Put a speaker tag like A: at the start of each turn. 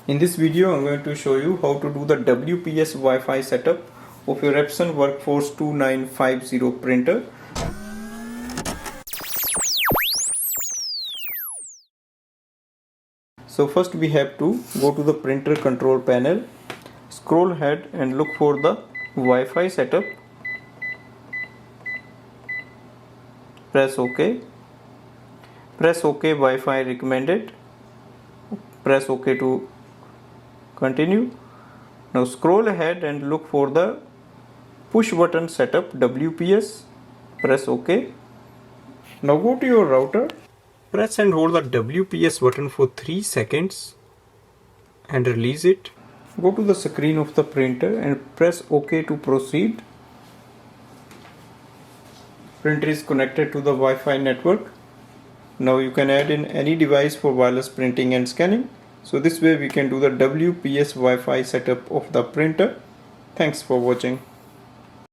A: In this video I'm going to show you how to do the WPS Wi-Fi setup of your Epson WorkForce 2950 printer. So first we have to go to the printer control panel, scroll ahead and look for the Wi-Fi setup. Press OK. Press OK Wi-Fi recommended. Press OK to continue. Now scroll ahead and look for the push button setup WPS. Press OK. Now go to your router. Press and hold the WPS button for 3 seconds and release it. Go to the screen of the printer and press OK to proceed. Printer is connected to the Wi-Fi network. Now you can add in any device for wireless printing and scanning. So this way we can do the WPS Wi-Fi setup of the printer. Thanks for watching.